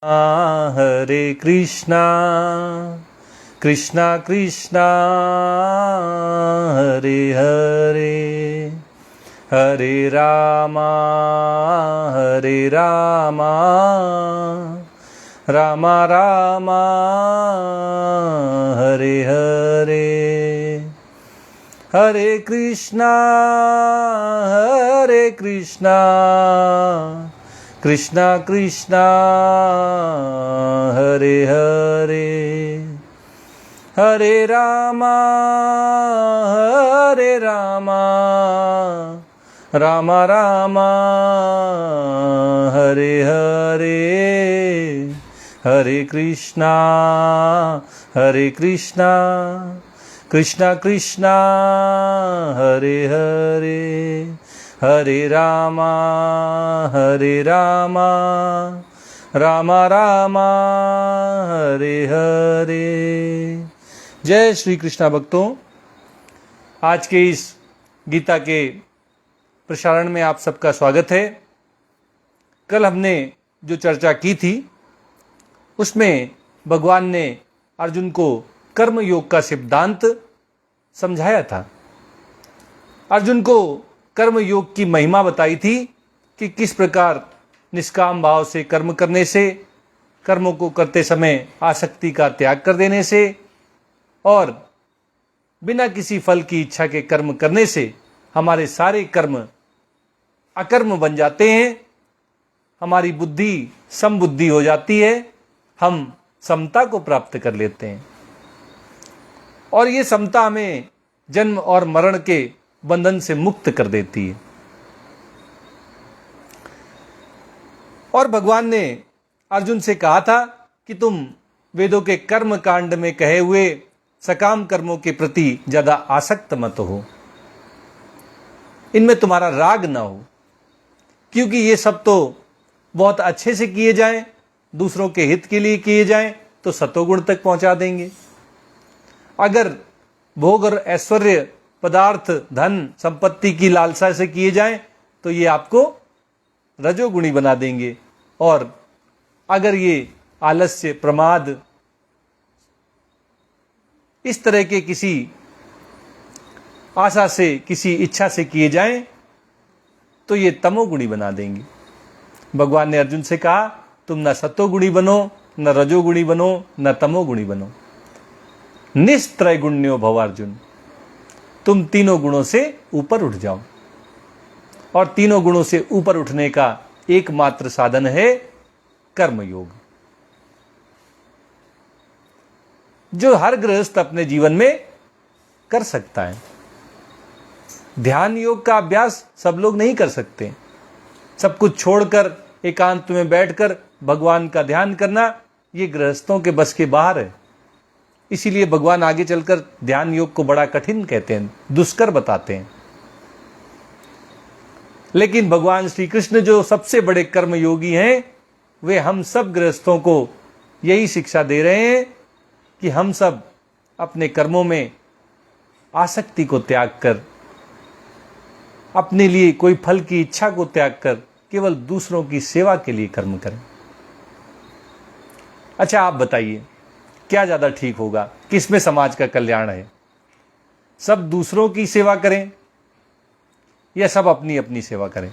हरे कृष्णा कृष्णा कृष्णा हरे हरे हरे रामा रामा रामा हरे हरे हरे कृष्णा कृष्णा कृष्णा हरे हरे हरे रामा रामा रामा हरे हरे हरे कृष्णा कृष्णा कृष्णा हरे हरे हरे रामा रामा रामा हरे हरे। जय श्री कृष्णा भक्तों, आज के इस गीता के प्रसारण में आप सबका स्वागत है। कल हमने जो चर्चा की थी उसमें भगवान ने अर्जुन को कर्म योग का सिद्धांत समझाया था। अर्जुन को कर्म योग की महिमा बताई थी कि किस प्रकार निष्काम भाव से कर्म करने से, कर्मों को करते समय आसक्ति का त्याग कर देने से और बिना किसी फल की इच्छा के कर्म करने से हमारे सारे कर्म अकर्म बन जाते हैं। हमारी बुद्धि समबुद्धि हो जाती है, हम समता को प्राप्त कर लेते हैं और ये समता हमें जन्म और मरण के बंधन से मुक्त कर देती है। और भगवान ने अर्जुन से कहा था कि तुम वेदों के कर्म कांड में कहे हुए सकाम कर्मों के प्रति ज्यादा आसक्त मत हो, इनमें तुम्हारा राग ना हो, क्योंकि ये सब तो बहुत अच्छे से किए जाएं, दूसरों के हित के लिए किए जाएं तो सतोगुण तक पहुंचा देंगे। अगर भोग और ऐश्वर्य, पदार्थ, धन, संपत्ति की लालसा से किए जाएं तो ये आपको रजोगुणी बना देंगे। और अगर ये आलस्य, प्रमाद, इस तरह के किसी आशा से, किसी इच्छा से किए जाएं तो ये तमोगुणी बना देंगे। भगवान ने अर्जुन से कहा तुम न सतोगुणी बनो, न रजोगुणी बनो, न तमोगुणी बनो, निस्त्रैगुण्यो भव अर्जुन। तुम तीनों गुणों से ऊपर उठ जाओ। और तीनों गुणों से ऊपर उठने का एकमात्र साधन है कर्मयोग, जो हर गृहस्थ अपने जीवन में कर सकता है। ध्यान योग का अभ्यास सब लोग नहीं कर सकते। सब कुछ छोड़कर एकांत में बैठकर भगवान का ध्यान करना ये गृहस्थों के बस के बाहर है। इसीलिए भगवान आगे चलकर ध्यान योग को बड़ा कठिन कहते हैं, दुष्कर बताते हैं। लेकिन भगवान श्री कृष्ण जो सबसे बड़े कर्म योगी हैं, वे हम सब गृहस्थों को यही शिक्षा दे रहे हैं कि हम सब अपने कर्मों में आसक्ति को त्याग कर, अपने लिए कोई फल की इच्छा को त्याग कर केवल दूसरों की सेवा के लिए कर्म करें। अच्छा, आप बताइए क्या ज्यादा ठीक होगा, किसमें समाज का कल्याण है? सब दूसरों की सेवा करें या सब अपनी अपनी सेवा करें?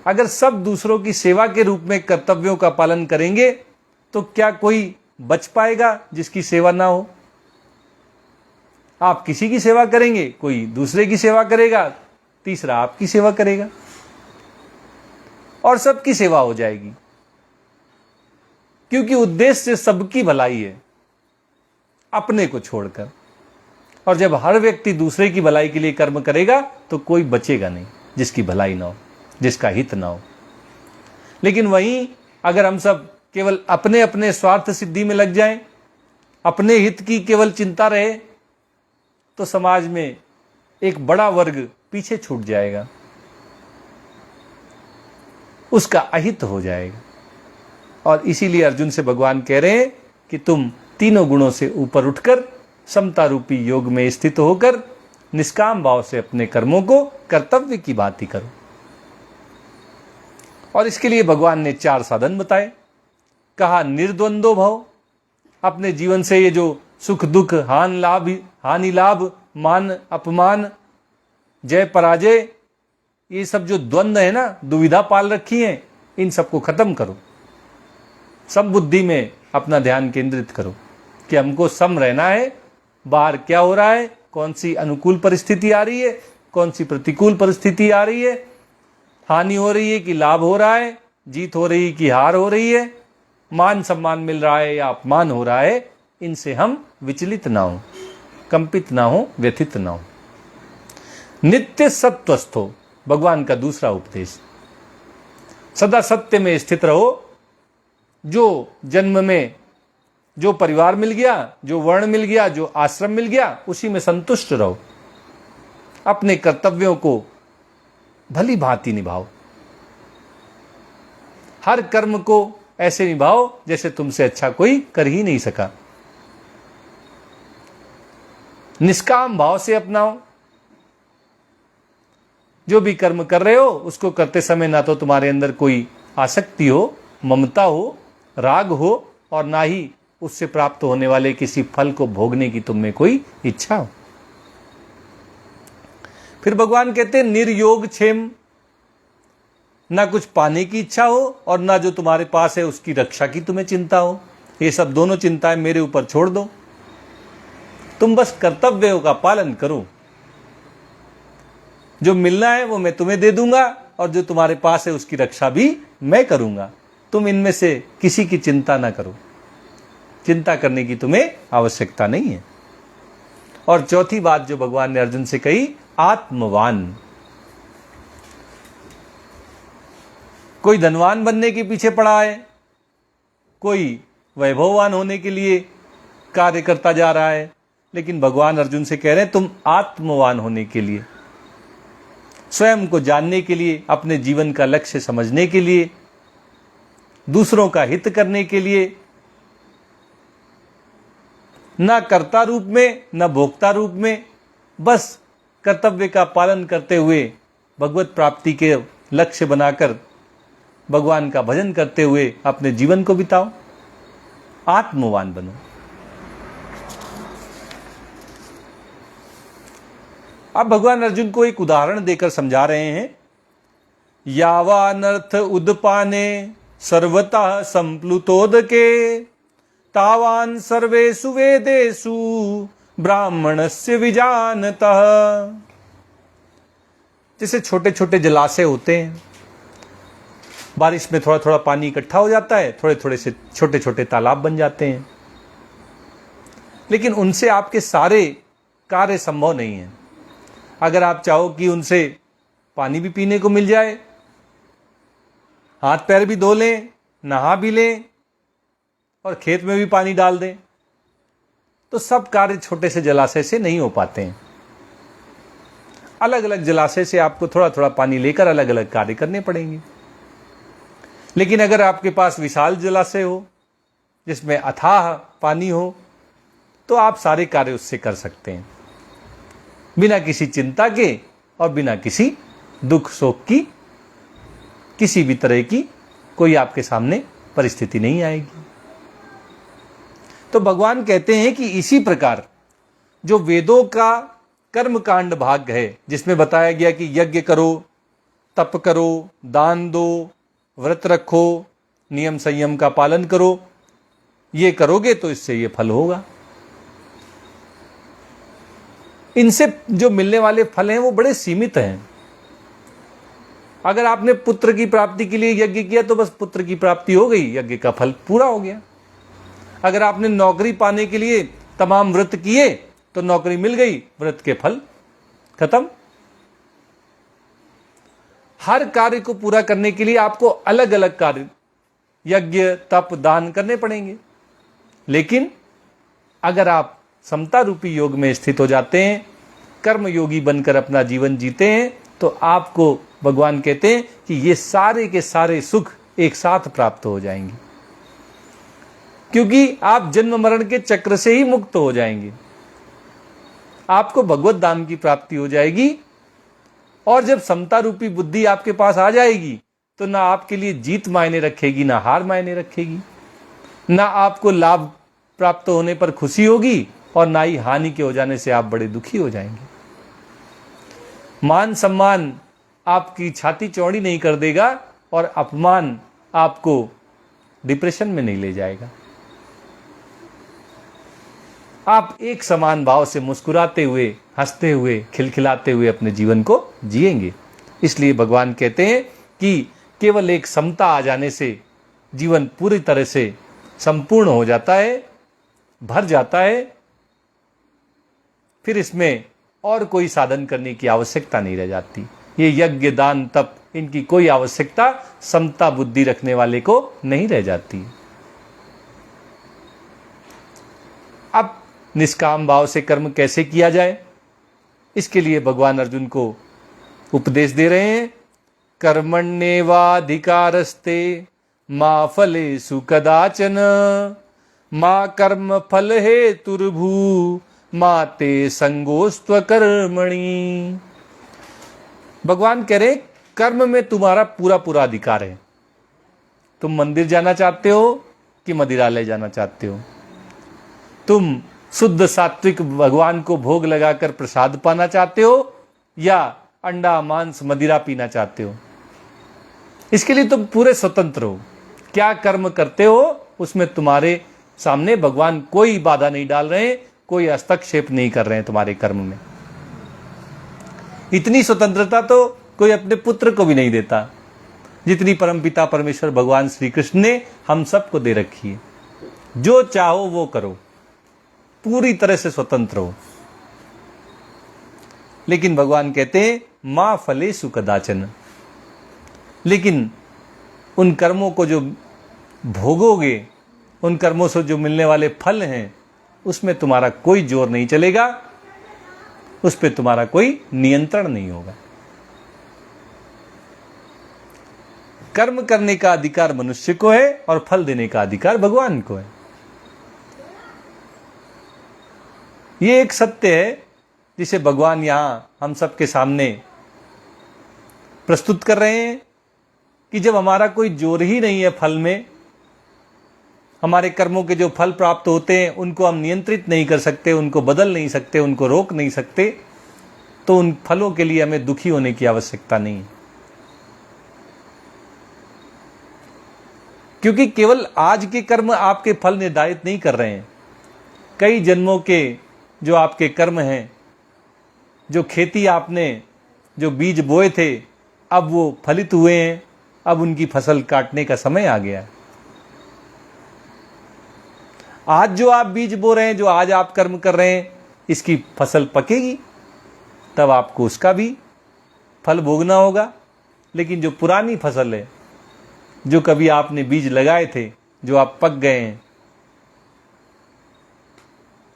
अगर सब दूसरों की सेवा के रूप में कर्तव्यों का पालन करेंगे तो क्या कोई बच पाएगा जिसकी सेवा ना हो? आप किसी की सेवा करेंगे, कोई दूसरे की सेवा करेगा, तीसरा आपकी सेवा करेगा और सबकी सेवा हो जाएगी, क्योंकि उद्देश्य सबकी भलाई है, अपने को छोड़कर। और जब हर व्यक्ति दूसरे की भलाई के लिए कर्म करेगा तो कोई बचेगा नहीं जिसकी भलाई ना हो, जिसका हित ना हो। लेकिन वहीं अगर हम सब केवल अपने अपने स्वार्थ सिद्धि में लग जाएं, अपने हित की केवल चिंता रहे, तो समाज में एक बड़ा वर्ग पीछे छूट जाएगा, उसका अहित हो जाएगा। और इसीलिए अर्जुन से भगवान कह रहे हैं कि तुम तीनों गुणों से ऊपर उठकर समता रूपी योग में स्थित होकर निष्काम भाव से अपने कर्मों को कर्तव्य की भांति करो। और इसके लिए भगवान ने 4 साधन बताए। कहा निर्द्वंद्व भव। अपने जीवन से ये जो सुख दुख, हानि लाभ, मान अपमान, जय पराजय, ये सब जो द्वंद्व है ना, दुविधा पाल रखी है, इन सबको खत्म करो। सम बुद्धि में अपना ध्यान केंद्रित करो कि हमको सम रहना है। बाहर क्या हो रहा है, कौन सी अनुकूल परिस्थिति आ रही है, कौन सी प्रतिकूल परिस्थिति आ रही है, हानि हो रही है कि लाभ हो रहा है, जीत हो रही है कि हार हो रही है, मान सम्मान मिल रहा है या अपमान हो रहा है, इनसे हम विचलित ना हो, कंपित ना हो, व्यथित ना हो। नित्य सत्वस्थो, भगवान का दूसरा उपदेश। सदा सत्य में स्थित रहो। जो जन्म में जो परिवार मिल गया, जो वर्ण मिल गया, जो आश्रम मिल गया, उसी में संतुष्ट रहो। अपने कर्तव्यों को भली भांति निभाओ। हर कर्म को ऐसे निभाओ जैसे तुमसे अच्छा कोई कर ही नहीं सका। निष्काम भाव से अपनाओ। जो भी कर्म कर रहे हो उसको करते समय ना तो तुम्हारे अंदर कोई आसक्ति हो, ममता हो, राग हो, और ना ही उससे प्राप्त होने वाले किसी फल को भोगने की तुम में कोई इच्छा हो। फिर भगवान कहते हैं निर्योग क्षेम, ना कुछ पाने की इच्छा हो और ना जो तुम्हारे पास है उसकी रक्षा की तुम्हें चिंता हो। ये सब दोनों चिंताएं मेरे ऊपर छोड़ दो। तुम बस कर्तव्यों का पालन करो। जो मिलना है वो मैं तुम्हें दे दूंगा और जो तुम्हारे पास है उसकी रक्षा भी मैं करूंगा। तुम इनमें से किसी की चिंता ना करो। चिंता करने की तुम्हें आवश्यकता नहीं है। और चौथी बात जो भगवान ने अर्जुन से कही, आत्मवान। कोई धनवान बनने के पीछे पड़ा है, कोई वैभववान होने के लिए कार्य करता जा रहा है, लेकिन भगवान अर्जुन से कह रहे हैं तुम आत्मवान होने के लिए, स्वयं को जानने के लिए, अपने जीवन का लक्ष्य समझने के लिए, दूसरों का हित करने के लिए, न कर्ता रूप में न भोक्ता रूप में, बस कर्तव्य का पालन करते हुए भगवत प्राप्ति के लक्ष्य बनाकर भगवान का भजन करते हुए अपने जीवन को बिताओ। आत्मवान बनो। अब भगवान अर्जुन को एक उदाहरण देकर समझा रहे हैं। यावानर्थ उदपाने सर्वतः संप्लुतोदके तावान सर्वेषु वेदेषु ब्राह्मणस्य विजानतः। जैसे छोटे छोटे जलाशय होते हैं, बारिश में थोड़ा थोड़ा पानी इकट्ठा हो जाता है, थोड़े थोड़े से छोटे छोटे तालाब बन जाते हैं, लेकिन उनसे आपके सारे कार्य संभव नहीं है। अगर आप चाहो कि उनसे पानी भी पीने को मिल जाए, हाथ पैर भी धो लें, नहा भी लें और खेत में भी पानी डाल दें, तो सब कार्य छोटे से जलाशय से नहीं हो पाते हैं। अलग अलग जलाशय से आपको थोड़ा थोड़ा पानी लेकर अलग अलग कार्य करने पड़ेंगे। लेकिन अगर आपके पास विशाल जलाशय हो जिसमें अथाह पानी हो, तो आप सारे कार्य उससे कर सकते हैं, बिना किसी चिंता के और बिना किसी दुख शोक की। किसी भी तरह की कोई आपके सामने परिस्थिति नहीं आएगी। तो भगवान कहते हैं कि इसी प्रकार जो वेदों का कर्म कांड भाग है, जिसमें बताया गया कि यज्ञ करो, तप करो, दान दो, व्रत रखो, नियम संयम का पालन करो, ये करोगे तो इससे ये फल होगा। इनसे जो मिलने वाले फल हैं वो बड़े सीमित हैं। अगर आपने पुत्र की प्राप्ति के लिए यज्ञ किया तो बस पुत्र की प्राप्ति हो गई, यज्ञ का फल पूरा हो गया। अगर आपने नौकरी पाने के लिए तमाम व्रत किए तो नौकरी मिल गई, व्रत के फल खत्म। हर कार्य को पूरा करने के लिए आपको अलग अलग कार्य, यज्ञ, तप, दान करने पड़ेंगे। लेकिन अगर आप समता रूपी योग में स्थित हो जाते हैं, कर्म योगी बनकर अपना जीवन जीते हैं, तो आपको भगवान कहते हैं कि ये सारे के सारे सुख एक साथ प्राप्त हो जाएंगे, क्योंकि आप जन्म मरण के चक्र से ही मुक्त हो जाएंगे। आपको भगवत धाम की प्राप्ति हो जाएगी। और जब समता रूपी बुद्धि आपके पास आ जाएगी तो ना आपके लिए जीत मायने रखेगी, ना हार मायने रखेगी। ना आपको लाभ प्राप्त होने पर खुशी होगी और ना ही हानि के हो जाने से आप बड़े दुखी हो जाएंगे। मान सम्मान आपकी छाती चौड़ी नहीं कर देगा और अपमान आपको डिप्रेशन में नहीं ले जाएगा। आप एक समान भाव से मुस्कुराते हुए, हंसते हुए, खिलखिलाते हुए अपने जीवन को जिएंगे। इसलिए भगवान कहते हैं कि केवल एक समता आ जाने से जीवन पूरी तरह से संपूर्ण हो जाता है, भर जाता है। फिर इसमें और कोई साधन करने की आवश्यकता नहीं रह जाती। ये यज्ञ, दान, तप, इनकी कोई आवश्यकता समता बुद्धि रखने वाले को नहीं रह जाती। अब निष्काम भाव से कर्म कैसे किया जाए, इसके लिए भगवान अर्जुन को उपदेश दे रहे हैं। कर्मण्येवाधिकारस्ते मा फलेषु कदाचन मा कर्म फल हेतुर्भू मा ते संगोस्त्व कर्मणि। भगवान कह रहे कर्म में तुम्हारा पूरा पूरा अधिकार है। तुम मंदिर जाना चाहते हो कि मदिरालय जाना चाहते हो, तुम शुद्ध सात्विक भगवान को भोग लगाकर प्रसाद पाना चाहते हो या अंडा मांस मदिरा पीना चाहते हो, इसके लिए तुम पूरे स्वतंत्र हो। क्या कर्म करते हो उसमें तुम्हारे सामने भगवान कोई बाधा नहीं डाल रहे हैं, कोई हस्तक्षेप नहीं कर रहे हैं तुम्हारे कर्म में। इतनी स्वतंत्रता तो कोई अपने पुत्र को भी नहीं देता जितनी परमपिता परमेश्वर भगवान श्री कृष्ण ने हम सबको दे रखी है। जो चाहो वो करो, पूरी तरह से स्वतंत्र हो। लेकिन भगवान कहते हैं मां फलेषु कदाचन, लेकिन उन कर्मों को जो भोगोगे, उन कर्मों से जो मिलने वाले फल हैं, उसमें तुम्हारा कोई जोर नहीं चलेगा, उस पर तुम्हारा कोई नियंत्रण नहीं होगा। कर्म करने का अधिकार मनुष्य को है और फल देने का अधिकार भगवान को है। ये एक सत्य है जिसे भगवान यहां हम सबके सामने प्रस्तुत कर रहे हैं कि जब हमारा कोई जोर ही नहीं है फल में, हमारे कर्मों के जो फल प्राप्त होते हैं उनको हम नियंत्रित नहीं कर सकते, उनको बदल नहीं सकते, उनको रोक नहीं सकते, तो उन फलों के लिए हमें दुखी होने की आवश्यकता नहीं है। क्योंकि केवल आज के कर्म आपके फल निर्धारित नहीं कर रहे हैं। कई जन्मों के जो आपके कर्म हैं, जो खेती आपने जो बीज बोए थे, अब वो फलित हुए हैं, अब उनकी फसल काटने का समय आ गया है। आज जो आप बीज बो रहे हैं, जो आज आप कर्म कर रहे हैं, इसकी फसल पकेगी, तब आपको उसका भी फल भोगना होगा। लेकिन जो पुरानी फसल है, जो कभी आपने बीज लगाए थे, जो आप पक गए हैं,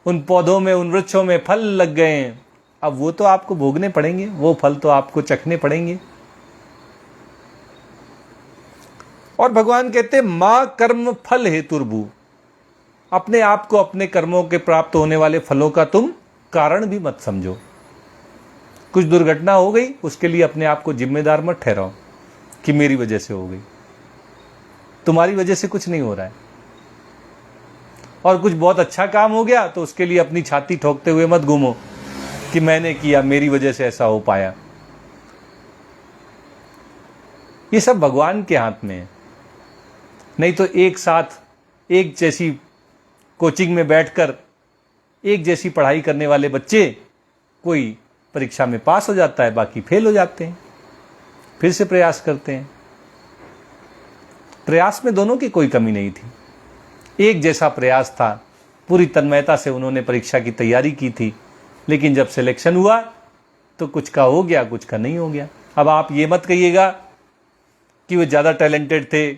उन पौधों में, उन वृक्षों में फल लग गए हैं, अब वो तो आपको भोगने पड़ेंगे, वो फल तो आपको चखने पड़ेंगे। और भगवान कहते हैं मां कर्म फल हेतुर्भू, अपने आप को अपने कर्मों के प्राप्त होने वाले फलों का तुम कारण भी मत समझो। कुछ दुर्घटना हो गई, उसके लिए अपने आप को जिम्मेदार मत ठहराओ कि मेरी वजह से हो गई। तुम्हारी वजह से कुछ नहीं हो रहा है। और कुछ बहुत अच्छा काम हो गया तो उसके लिए अपनी छाती ठोकते हुए मत घूमो कि मैंने किया, मेरी वजह से ऐसा हो पाया। ये सब भगवान के हाथ में है। नहीं तो एक साथ एक जैसी कोचिंग में बैठकर एक जैसी पढ़ाई करने वाले बच्चे, कोई परीक्षा में पास हो जाता है, बाकी फेल हो जाते हैं, फिर से प्रयास करते हैं। प्रयास में दोनों की कोई कमी नहीं थी, एक जैसा प्रयास था, पूरी तन्मयता से उन्होंने परीक्षा की तैयारी की थी। लेकिन जब सिलेक्शन हुआ तो कुछ का हो गया, कुछ का नहीं हो गया। अब आप ये मत कहिएगा कि वो ज़्यादा टैलेंटेड थे,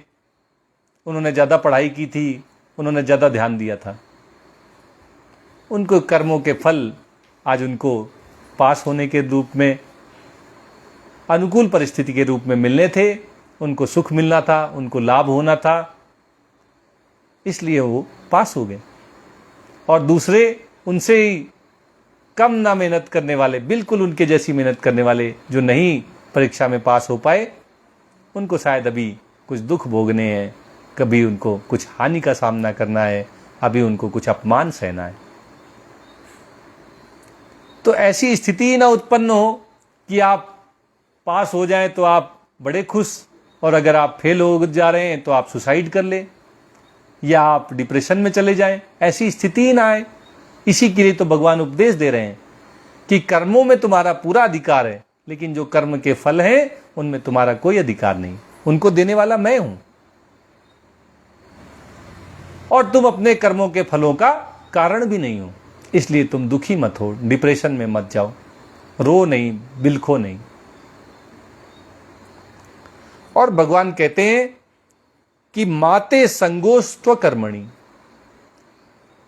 उन्होंने ज़्यादा पढ़ाई की थी, उन्होंने ज़्यादा ध्यान दिया था। उनको कर्मों के फल आज उनको पास होने के रूप में, अनुकूल परिस्थिति के रूप में मिलने थे, उनको सुख मिलना था, उनको लाभ होना था, इसलिए वो पास हो गए। और दूसरे उनसे ही कम ना मेहनत करने वाले, बिल्कुल उनके जैसी मेहनत करने वाले जो नहीं परीक्षा में पास हो पाए, उनको शायद अभी कुछ दुख भोगने हैं, कभी उनको कुछ हानि का सामना करना है, अभी उनको कुछ अपमान सहना है। तो ऐसी स्थिति ना उत्पन्न हो कि आप पास हो जाएं तो आप बड़े खुश, और अगर आप फेल हो जा रहे हैं तो आप सुसाइड कर लें या आप डिप्रेशन में चले जाएं। ऐसी स्थिति ही ना आए। इसी के लिए तो भगवान उपदेश दे रहे हैं कि कर्मों में तुम्हारा पूरा अधिकार है, लेकिन जो कर्म के फल हैं उनमें तुम्हारा कोई अधिकार नहीं, उनको देने वाला मैं हूं। और तुम अपने कर्मों के फलों का कारण भी नहीं हो, इसलिए तुम दुखी मत हो, डिप्रेशन में मत जाओ, रो नहीं, बिलखो नहीं। और भगवान कहते हैं कि माते संगोस्त्व कर्मणि,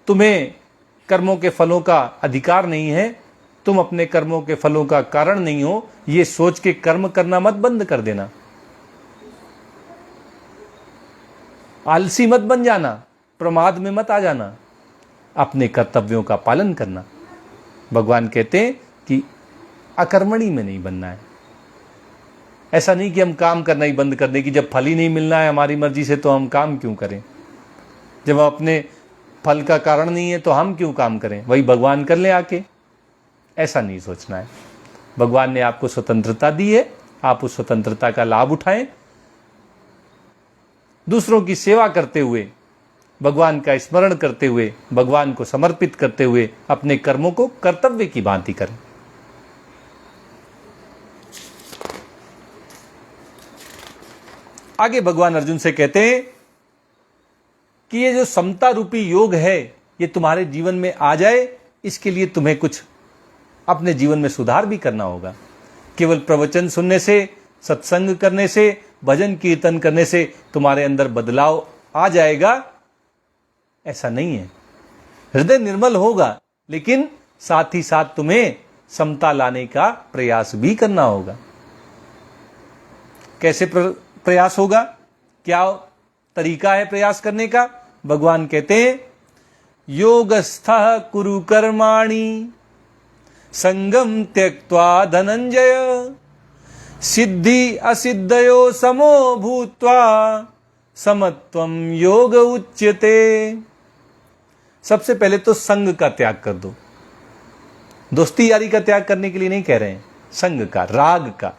तुम्हें कर्मों के फलों का अधिकार नहीं है, तुम अपने कर्मों के फलों का कारण नहीं हो, ये सोच के कर्म करना मत बंद कर देना। आलसी मत बन जाना, प्रमाद में मत आ जाना, अपने कर्तव्यों का पालन करना। भगवान कहते हैं कि अकर्मणी में नहीं बनना है। ऐसा नहीं कि हम काम करना ही बंद कर दें कि जब फल ही नहीं मिलना है हमारी मर्जी से तो हम काम क्यों करें, जब हम अपने फल का कारण नहीं है तो हम क्यों काम करें, वही भगवान कर ले आके। ऐसा नहीं सोचना है। भगवान ने आपको स्वतंत्रता दी है, आप उस स्वतंत्रता का लाभ उठाएं, दूसरों की सेवा करते हुए, भगवान का स्मरण करते हुए, भगवान को समर्पित करते हुए अपने कर्मों को कर्तव्य की भांति करें। आगे भगवान अर्जुन से कहते हैं कि ये जो समता रूपी योग है ये तुम्हारे जीवन में आ जाए, इसके लिए तुम्हें कुछ अपने जीवन में सुधार भी करना होगा। केवल प्रवचन सुनने से, सत्संग करने से, भजन कीर्तन करने से तुम्हारे अंदर बदलाव आ जाएगा, ऐसा नहीं है। हृदय निर्मल होगा, लेकिन साथ ही साथ तुम्हें समता लाने का प्रयास भी करना होगा। कैसे प्रयास होगा, क्या तरीका है प्रयास करने का? भगवान कहते हैं योगस्थः कुरु कर्माणि संगम त्यक्त्वा धनंजय सिद्धि असिद्धयो समो भूत्वा समत्वम योग उच्यते। सबसे पहले तो संग का त्याग कर दो। दोस्ती यारी का त्याग करने के लिए नहीं कह रहे हैं, संग का, राग का,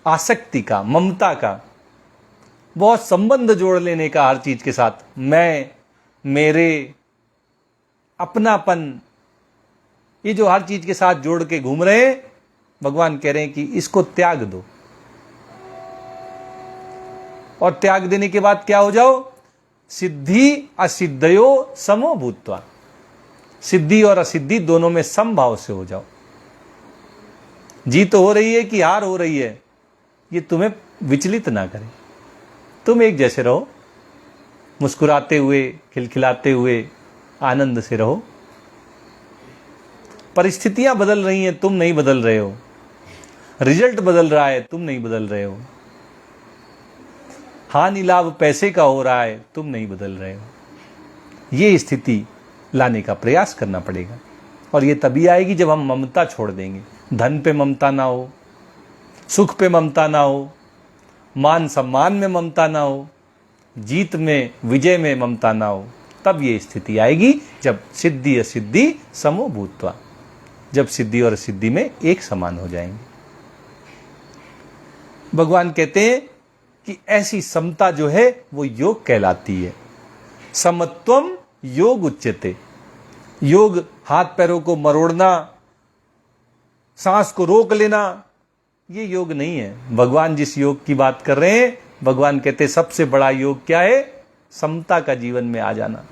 आसक्ति का, ममता का, बहुत संबंध जोड़ लेने का हर चीज के साथ, मैं, मेरे, अपनापन, ये जो हर चीज के साथ जोड़ के घूम रहे हैं, भगवान कह रहे हैं कि इसको त्याग दो। और त्याग देने के बाद क्या हो जाओ? सिद्धि असिद्धयो समो भूत्वा, सिद्धि और असिद्धि दोनों में समभाव से हो जाओ। जीत हो रही है कि हार हो रही है, ये तुम्हें विचलित ना करे। तुम एक जैसे रहो, मुस्कुराते हुए, खिलखिलाते हुए, आनंद से रहो। परिस्थितियां बदल रही हैं, तुम नहीं बदल रहे हो। रिजल्ट बदल रहा है, तुम नहीं बदल रहे हो। हानि लाभ पैसे का हो रहा है, तुम नहीं बदल रहे हो। ये स्थिति लाने का प्रयास करना पड़ेगा, और ये तभी आएगी जब हम ममता छोड़ देंगे। धन पे ममता ना हो, सुख पे ममता ना हो, मान सम्मान में ममता ना हो, जीत में, विजय में ममता ना हो। तब ये स्थिति आएगी जब सिद्धि असिद्धि समो भूत्वा, जब सिद्धि और असिद्धि में एक समान हो जाएंगे। भगवान कहते हैं कि ऐसी समता जो है वो योग कहलाती है। समत्वम योग उच्यते। योग हाथ पैरों को मरोड़ना, सांस को रोक लेना, ये योग नहीं है। भगवान जिस योग की बात कर रहे हैं, भगवान कहते हैं सबसे बड़ा योग क्या है? समता का जीवन में आ जाना।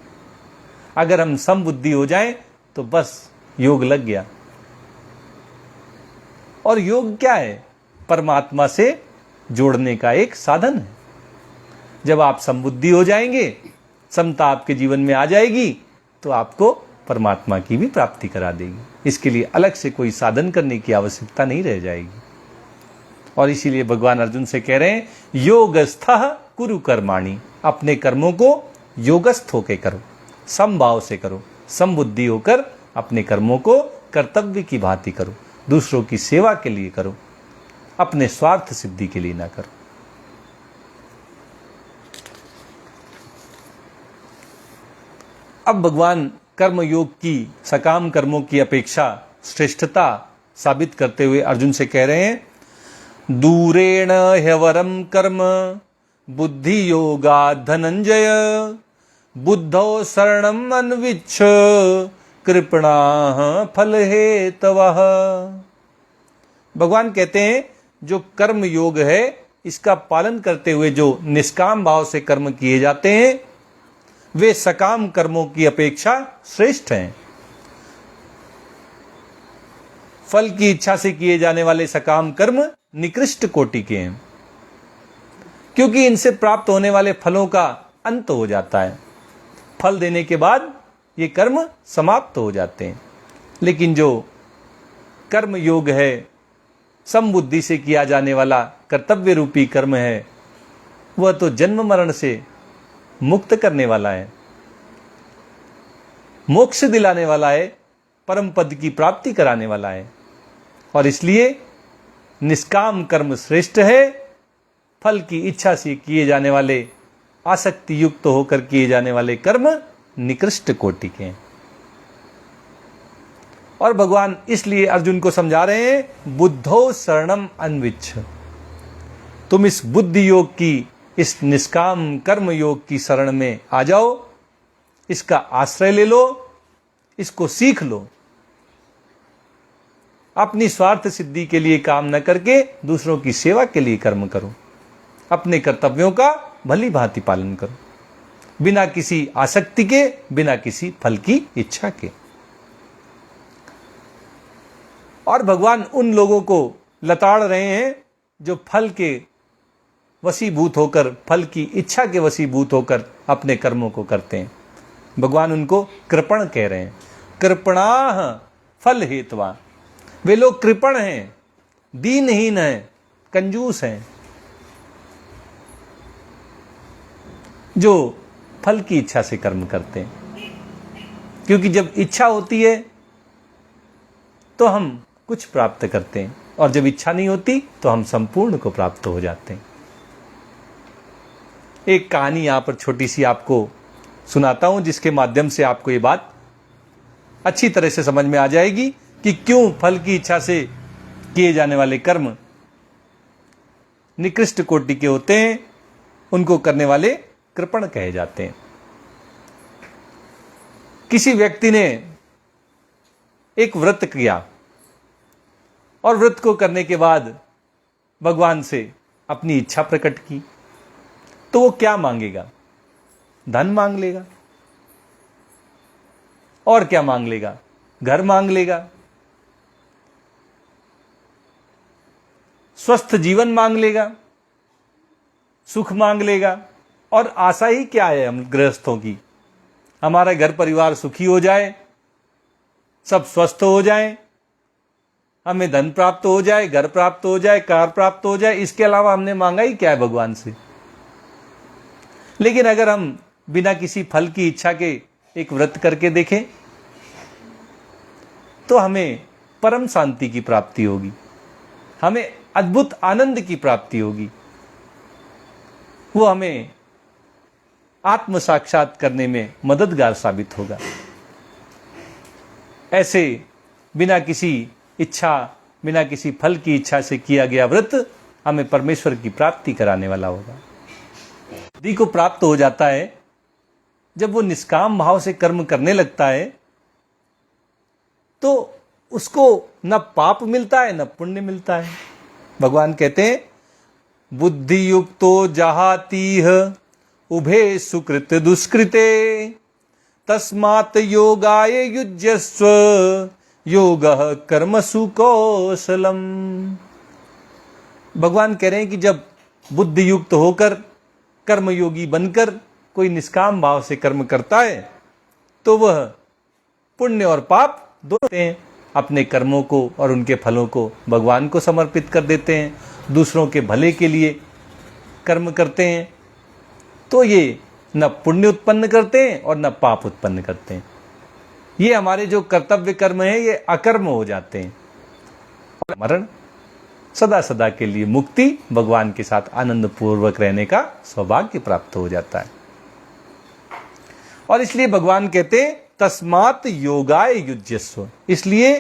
अगर हम समबुद्धि हो जाएं तो बस योग लग गया। और योग क्या है? परमात्मा से जोड़ने का एक साधन है। जब आप समबुद्धि हो जाएंगे, समता आपके जीवन में आ जाएगी, तो आपको परमात्मा की भी प्राप्ति करा देगी। इसके लिए अलग से कोई साधन करने की आवश्यकता नहीं रह जाएगी। और इसीलिए भगवान अर्जुन से कह रहे हैं योगस्थः कुरु कर्माणि, अपने कर्मों को योगस्थ होकर करो, समभाव से करो, समबुद्धि होकर अपने कर्मों को कर्तव्य की भांति करो, दूसरों की सेवा के लिए करो, अपने स्वार्थ सिद्धि के लिए ना करो। अब भगवान कर्म योग की, सकाम कर्मों की अपेक्षा श्रेष्ठता साबित करते हुए अर्जुन से कह रहे हैं, दूरेण ह्यवरम कर्म बुद्धि योगा धनंजय बुद्धौ शरणम अन्विच्छ कृपणाः फल हेतवः। भगवान कहते हैं जो कर्म योग है इसका पालन करते हुए जो निष्काम भाव से कर्म किए जाते हैं वे सकाम कर्मों की अपेक्षा श्रेष्ठ हैं। फल की इच्छा से किए जाने वाले सकाम कर्म निकृष्ट कोटि के हैं, क्योंकि इनसे प्राप्त होने वाले फलों का अंत हो जाता है। फल देने के बाद ये कर्म समाप्त हो जाते हैं। लेकिन जो कर्म योग है, समबुद्धि से किया जाने वाला कर्तव्य रूपी कर्म है, वह तो जन्म मरण से मुक्त करने वाला है, मोक्ष दिलाने वाला है, परम पद की प्राप्ति कराने वाला है। और इसलिए निष्काम कर्म श्रेष्ठ है, फल की इच्छा से किए जाने वाले, आसक्ति युक्त होकर किए जाने वाले कर्म निकृष्ट कोटि के हैं। और भगवान इसलिए अर्जुन को समझा रहे हैं, बुद्धो शरणम अन्विच्छ। तुम इस बुद्धि योग की, इस निष्काम कर्म योग की शरण में आ जाओ, इसका आश्रय ले लो, इसको सीख लो। अपनी स्वार्थ सिद्धि के लिए काम न करके दूसरों की सेवा के लिए कर्म करो। अपने कर्तव्यों का भली भांति पालन करो, बिना किसी आसक्ति के, बिना किसी फल की इच्छा के। और भगवान उन लोगों को लताड़ रहे हैं जो फल के वशीभूत होकर, फल की इच्छा के वशीभूत होकर अपने कर्मों को करते हैं। भगवान उनको कृपण कह रहे हैं, कृपणाः फल हेतवा। वे लोग कृपण हैं, दीनहीन हैं, कंजूस हैं, जो फल की इच्छा से कर्म करते हैं। क्योंकि जब इच्छा होती है तो हम कुछ प्राप्त करते हैं, और जब इच्छा नहीं होती तो हम संपूर्ण को प्राप्त हो जाते हैं। एक कहानी यहां पर छोटी सी आपको सुनाता हूं, जिसके माध्यम से आपको ये बात अच्छी तरह से समझ में आ जाएगी कि क्यों फल की इच्छा से किए जाने वाले कर्म निकृष्ट कोटि के होते हैं, उनको करने वाले कृपण कहे जाते हैं। किसी व्यक्ति ने एक व्रत किया और व्रत को करने के बाद भगवान से अपनी इच्छा प्रकट की, तो वो क्या मांगेगा? धन मांग लेगा। और क्या मांग लेगा? घर मांग लेगा, स्वस्थ जीवन मांग लेगा, सुख मांग लेगा। और आशा ही क्या है हम गृहस्थों की? हमारा घर परिवार सुखी हो जाए, सब स्वस्थ हो जाए, हमें धन प्राप्त हो जाए, घर प्राप्त हो जाए, कार प्राप्त हो जाए। इसके अलावा हमने मांगा ही क्या है भगवान से? लेकिन अगर हम बिना किसी फल की इच्छा के एक व्रत करके देखें तो हमें परम शांति की प्राप्ति होगी, हमें अद्भुत आनंद की प्राप्ति होगी। वो हमें आत्म साक्षात करने में मददगार साबित होगा। ऐसे बिना किसी इच्छा, बिना किसी फल की इच्छा से किया गया व्रत हमें परमेश्वर की प्राप्ति कराने वाला होगा। बुद्धि को प्राप्त हो जाता है जब वो निष्काम भाव से कर्म करने लगता है, तो उसको न पाप मिलता है न पुण्य मिलता है। भगवान कहते हैं, बुद्धि युक्तो जहातीह उभे सुकृत दुष्कृते तस्मात् योगाय युज्यस्व योगः कर्मसु कौशलम। भगवान कह रहे हैं कि जब बुद्धि युक्त होकर, कर्मयोगी बनकर कोई निष्काम भाव से कर्म करता है तो वह पुण्य और पाप दोनों हैं। अपने कर्मों को और उनके फलों को भगवान को समर्पित कर देते हैं, दूसरों के भले के लिए कर्म करते हैं, तो ये न पुण्य उत्पन्न करते हैं और न पाप उत्पन्न करते हैं। ये हमारे जो कर्तव्य कर्म हैं ये अकर्म हो जाते हैं। और मरण, सदा सदा के लिए मुक्ति, भगवान के साथ आनंद पूर्वक रहने का सौभाग्य प्राप्त हो जाता है। और इसलिए भगवान कहते हैं तस्मात् योगाय युज्यस्व, इसलिए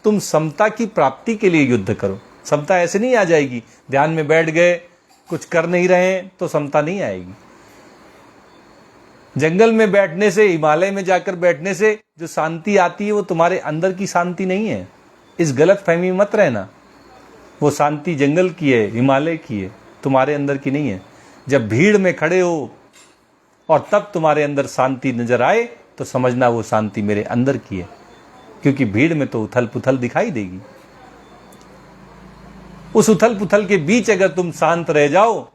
तुम समता की प्राप्ति के लिए युद्ध करो। समता ऐसे नहीं आ जाएगी, ध्यान में बैठ गए कुछ कर नहीं रहे तो समता नहीं आएगी। जंगल में बैठने से, हिमालय में जाकर बैठने से जो शांति आती है वो तुम्हारे अंदर की शांति नहीं है, इस गलत फहमी में मत रहना। वो शांति जंगल की है, हिमालय की है, तुम्हारे अंदर की नहीं है। जब भीड़ में खड़े हो और तब तुम्हारे अंदर शांति नजर आए तो समझना वो शांति मेरे अंदर की है, क्योंकि भीड़ में तो उथल पुथल दिखाई देगी। उस उथल पुथल के बीच अगर तुम शांत रह जाओ,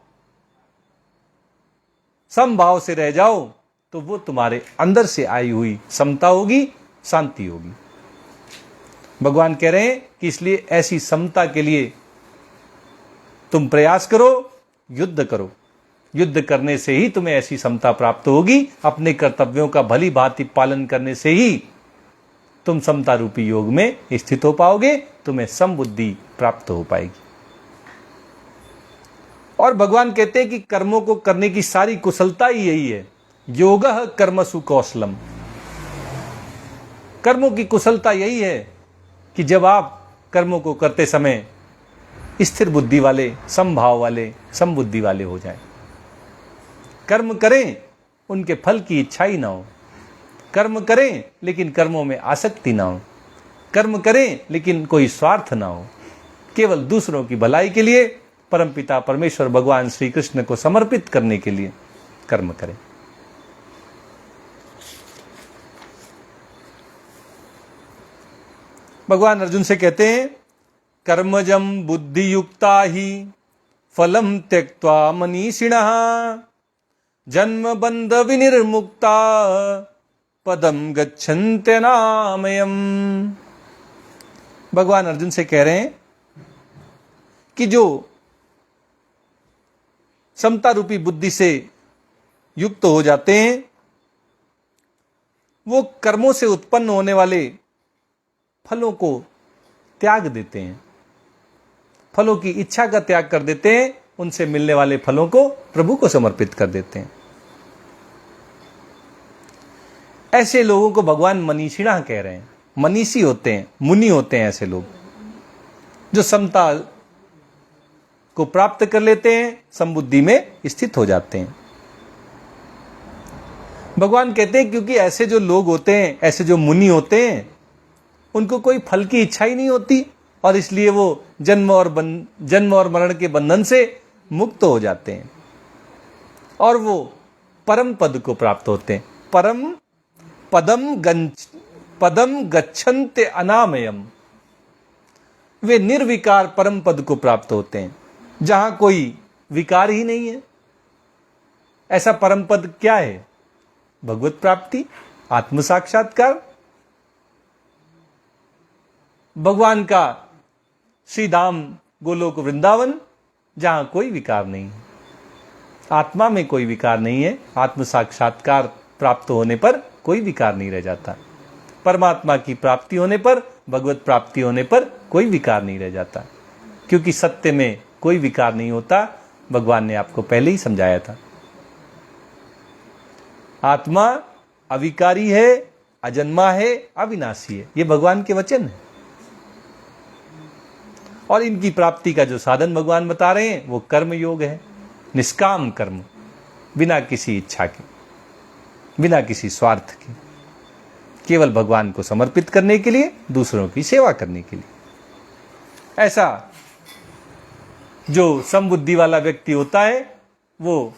समभाव से रह जाओ, तो वो तुम्हारे अंदर से आई हुई समता होगी, शांति होगी। भगवान कह रहे हैं कि इसलिए ऐसी समता के लिए तुम प्रयास करो, युद्ध करो। युद्ध करने से ही तुम्हें ऐसी समता प्राप्त होगी। अपने कर्तव्यों का भली भांति पालन करने से ही तुम समता रूपी योग में स्थित हो पाओगे, तुम्हें समबुद्धि प्राप्त हो पाएगी। और भगवान कहते हैं कि कर्मों को करने की सारी कुशलता ही यही है। योगः कर्मसु कौशलम, कर्मों की कुशलता यही है कि जब आप कर्मों को करते समय स्थिर बुद्धि वाले, समभाव वाले, समबुद्धि वाले हो जाएं। कर्म करें, उनके फल की इच्छा ही ना हो। कर्म करें लेकिन कर्मों में आसक्ति ना हो। कर्म करें लेकिन कोई स्वार्थ ना हो। केवल दूसरों की भलाई के लिए, परमपिता परमेश्वर भगवान श्री कृष्ण को समर्पित करने के लिए कर्म करें। भगवान अर्जुन से कहते हैं कर्मजम बुद्धि युक्ता ही फलम त्यक्त्वा मनीषिणः जन्म बंध विनिर्मुक्ता पदम गच्छन्त्यनामयम्। भगवान अर्जुन से कह रहे हैं कि जो समता रूपी बुद्धि से युक्त हो जाते हैं, वो कर्मों से उत्पन्न होने वाले फलों को त्याग देते हैं, फलों की इच्छा का त्याग कर देते हैं, उनसे मिलने वाले फलों को प्रभु को समर्पित कर देते हैं। ऐसे लोगों को भगवान मनीषिणा कह रहे हैं। मनीषी होते हैं, मुनि होते हैं ऐसे लोग जो समता को प्राप्त कर लेते हैं, समबुद्धि में स्थित हो जाते हैं। भगवान कहते हैं क्योंकि ऐसे जो लोग होते हैं, ऐसे जो मुनि होते हैं, उनको कोई फल की इच्छा ही नहीं होती और इसलिए वो जन्म और मरण के बंधन से मुक्त हो जाते हैं और वो परम पद को प्राप्त होते हैं। पदम गच्छन्ते अनामयम्, वे निर्विकार परम पद को प्राप्त होते हैं जहां कोई विकार ही नहीं है। ऐसा परम पद क्या है? भगवत प्राप्ति, आत्म साक्षात्कार, भगवान का श्री धाम गोलोक वृंदावन, जहां कोई विकार नहीं है, आत्मा में कोई विकार नहीं है। आत्म साक्षात्कार प्राप्त होने पर कोई विकार नहीं रह जाता। परमात्मा की प्राप्ति होने पर, भगवत प्राप्ति होने पर कोई विकार नहीं रह जाता, क्योंकि सत्य में कोई विकार नहीं होता। भगवान ने आपको पहले ही समझाया था। आत्मा अविकारी है, अजन्मा है, अविनाशी है। ये भगवान के वचन है और इनकी प्राप्ति का जो साधन भगवान बता रहे हैं वो कर्म योग है। निष्काम कर्म, बिना किसी इच्छा के, बिना किसी स्वार्थ के, केवल भगवान को समर्पित करने के लिए, दूसरों की सेवा करने के लिए। ऐसा जो समबुद्धि वाला व्यक्ति होता है वो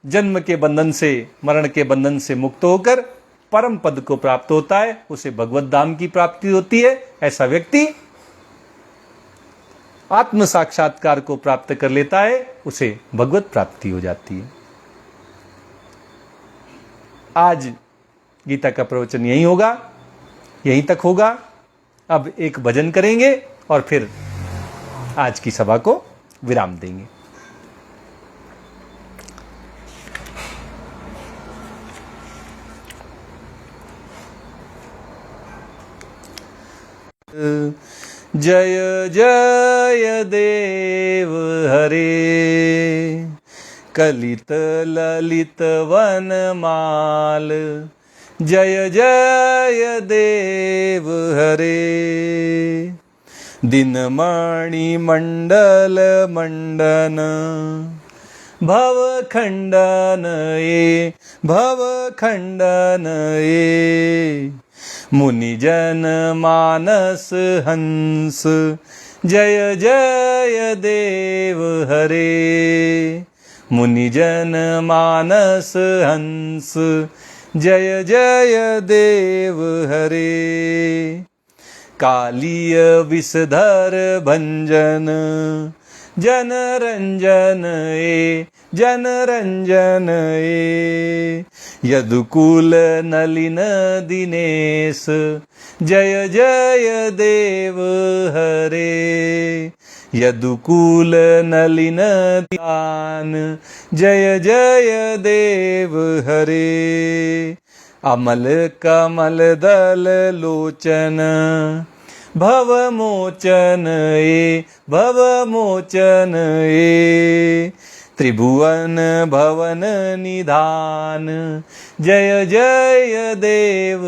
जन्म के बंधन से, मरण के बंधन से मुक्त होकर परम पद को प्राप्त होता है, उसे भगवत धाम की प्राप्ति होती है। ऐसा व्यक्ति आत्म साक्षात्कार को प्राप्त कर लेता है, उसे भगवत प्राप्ति हो जाती है। आज गीता का प्रवचन यहीं होगा, यहीं तक होगा। अब एक भजन करेंगे और फिर आज की सभा को विराम देंगे। जय जय देव हरे, कलित ललित वनमाल, जय जय देव हरे। दिनमणि मंडल मंडन, भवखंडन ये भवखंडन ये। मुनिजन मानस हंस, जय जय देव हरे। मुनिजन मानस हंस, जय जय देव हरे। कालीय विषधर भंजन, जनरंजन ए जनरंजन ए। यदुकुल नलिन दिनेश, जय जय देव हरे। यदुकुल नलिन दान, जय जय देव हरे। अमल कमल दल लोचन, भवमोचन ए भवमोचन ए। त्रिभुवन भवन निधान, जय जय देव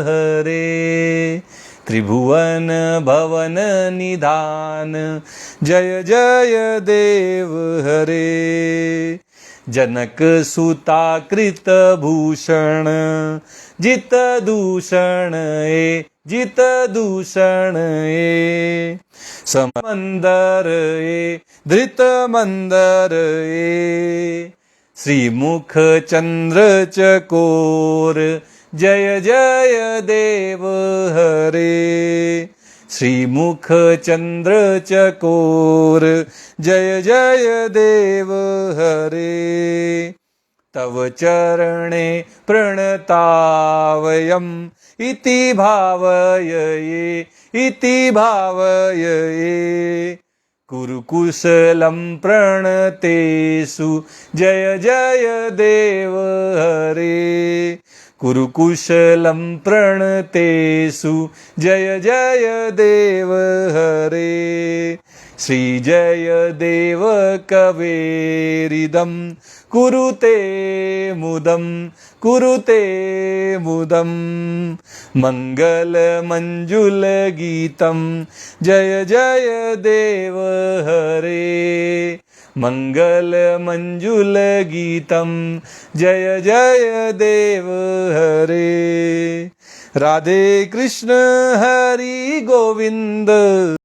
हरे। त्रिभुवन भवन निधान, जय जय देव हरे। जनक सुता कृत भूषण, जित दूषण ए जित दूषण ए। समंदर ए धृत मंदर ए। श्रीमुख चंद्र चकोर, जय जय देव हरे। श्रीमुख चंद्र चकोर, जय जय देव हरे। तव चरणे प्रणतावयम्, इति भावये इति भावये। कुरुकुशलं प्रणतेषु, जय जय देव हरे। कुरुकुशलं प्रणतेषु, जय जय देव हरे। श्री जय देव कवेरिदं, कुरुते मुदं कुरुते मुदं। मंगल मंजुल गीतं, जय जय देव हरे। मंगल मंजुल गीतं, जय जय देव हरे। राधे कृष्ण हरि गोविंद।